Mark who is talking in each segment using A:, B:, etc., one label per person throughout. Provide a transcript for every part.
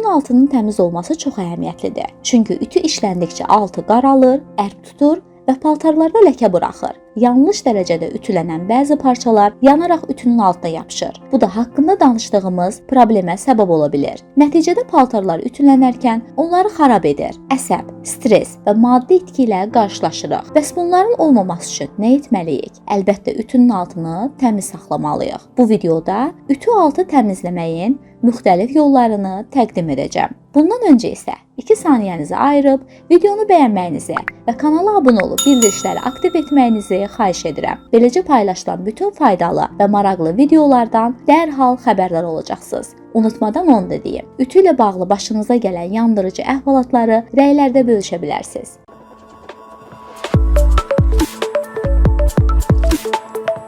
A: altının təmiz olması çox əhəmiyyətlidir. Çünki ütü işləndikcə altı qaralır, ərk tutur və paltarlarda ləkə buraxır. Yanlış dərəcədə ütülənən bəzi parçalar yanaraq ütünün altına yapışır. Bu da haqqında danışdığımız problemə səbəb ola bilər. Nəticədə paltarlar ütülənərkən onları xarab edir. Əsəb, stress və maddi itki ilə qarşılaşırıq. Bəs bunların olmaması üçün nə etməliyik? Əlbəttə ütünün altını təmiz saxlamalıyıq. Bu videoda ütü altı təmizləməyin müxtəlif yollarını təqdim edəcəm. Bundan öncə isə 2 saniyənizi ayırıb videonu bəyənməyinizi və kanala abunə olub bildirişləri aktiv etməyinizi xahiş edirəm. Beləcə paylaşılan bütün faydalı və maraqlı videolardan dərhal xəbərdar olacaqsınız. Unutmadan onu da deyim. Ütü ilə bağlı başınıza gələn yandırıcı əhvalatları rəylərdə bölüşə bilərsiniz.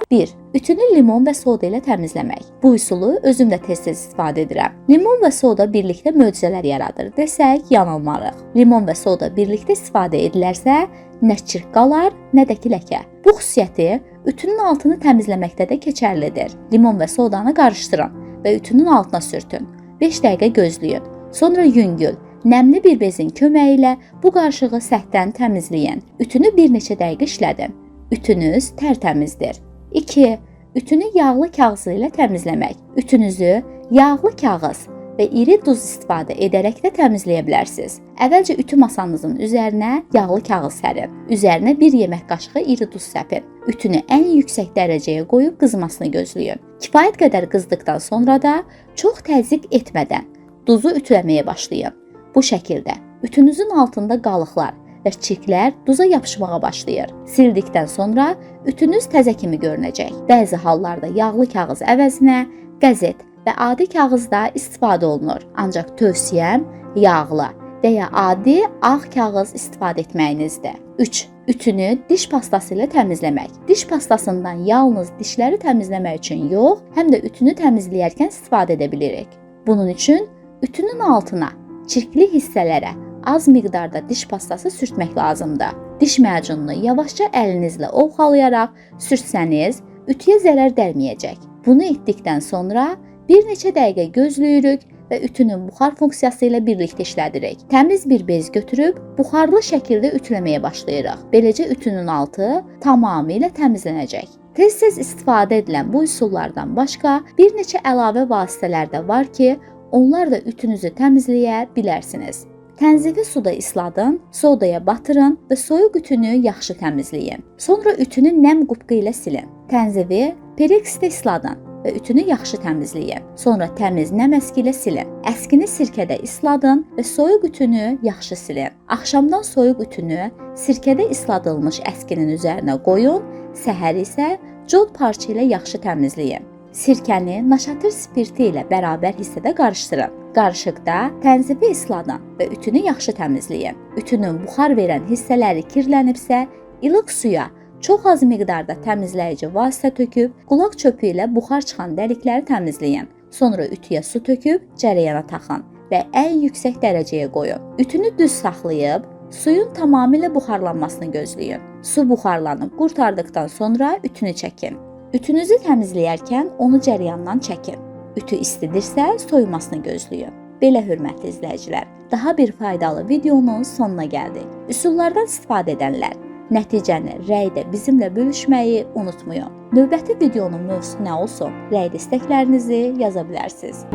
A: 1. Ütünü limon və soda ilə təmizləmək. Bu üsulu özüm də tez-tez istifadə edirəm. Limon və soda birlikdə möcüzələr yaradır desək, yanılmarıq. Limon və soda birlikdə istifadə edilərsə, nə çirk qalar, nə də ki ləkə. Bu xüsusiyyəti ütünün altını təmizləməkdə də keçərlidir. Limon və sodanı qarışdırın və ütünün altına sürtün. 5 dəqiqə gözləyin. Sonra yüngül, nəmli bir bezin köməyi ilə bu qarışığı səthdən təmizləyin. Ütünü bir neçə dəqiqə işlədin. Ütünüz tərtəmizdir. 2. Ütünü yağlı kağız ilə təmizləmək. Ütünüzü yağlı kağız və iri duz istifadə edərək də təmizləyə bilərsiniz. Əvvəlcə ütü masanızın üzərinə yağlı kağız sərin. Üzərinə 1 yemək qaşığı iri duz səpin. Ütünü ən yüksək dərəcəyə qoyub qızmasını gözləyin. Kifayət qədər qızdıqdan sonra da çox təzyiq etmədən duzu ütüləməyə başlayın. Bu şəkildə ütünüzün altında qalıqlar və çirklər duza yapışmağa başlayır. Sildikdən sonra ütünüz təzə kimi görünəcək. Bəzi hallarda yağlı kağız əvəzinə qəzet və adi kağızda istifadə olunur. Ancaq tövsiyəm yağlı və ya adi ağ kağız istifadə etməyinizdir. 3. Ütünü diş pastası ilə təmizləmək. Diş pastasından yalnız dişləri təmizləmək üçün yox, həm də ütünü təmizləyərkən istifadə edə bilirik. Bunun üçün ütünün altına, çirkli hissələrə az miqdarda diş pastası sürtmək lazımdır. Diş macununu yavaşca əlinizlə ovxalayaraq sürtsəniz, ütüyə zərər dəyməyəcək. Bunu etdikdən sonra bir neçə dəqiqə gözləyirik və ütünün buxar funksiyası ilə birlikdə işlədirik. Təmiz bir bez götürüb buxarlı şəkildə ütüləməyə başlayırıq. Beləcə ütünün altı tamamilə təmizlənəcək. Tez-tez istifadə edilən bu üsullardan başqa bir neçə əlavə vasitələr də var ki, onlar da ütünüzü təmizləyə bilərsiniz. Tənzifi suda isladın, sodaya batırın və soyuq ütünü yaxşı təmizləyin. Sonra ütünü nəm qubqa ilə silin. Tənzifi pereksdə isladın və ütünü yaxşı təmizləyin. Sonra təmiz nəm əski ilə silin. Əskini sirkədə isladın və soyuq ütünü yaxşı silin. Axşamdan soyuq ütünü sirkədə isladılmış əskinin üzərinə qoyun, səhər isə cod parça ilə yaxşı təmizləyin. Sirkəni naşatır spirti ilə bərabər hissədə qarışdırın. Qarışıqda tənzifi isladın və ütünü yaxşı təmizləyin. Ütünün buxar verən hissələri kirlənibsə, ilıq suya çox az miqdarda təmizləyici vasitə töküb, qulaq çöpü ilə buxar çıxan dəlikləri təmizləyin. Sonra ütüyə su töküb cərəyana taxın və ən yüksək dərəcəyə qoyun. Ütünü düz saxlayıb, suyun tamamilə buxarlanmasını gözləyin. Su buxarlanıb qurtardıqdan sonra ütünü çəkin. Ütünüzü təmizləyərkən onu cərəyandan çəkin. Ütü istidirsə soyumasını gözləyin. Belə hörmətli izləyicilər, daha bir faydalı videonun sonuna gəldik. Üsullardan istifadə edənlər, nəticəni rəydə bizimlə bölüşməyi unutmayın. Növbəti videonun mövzusu nə olsun? Rəy dəstəklərinizi yaza bilərsiniz.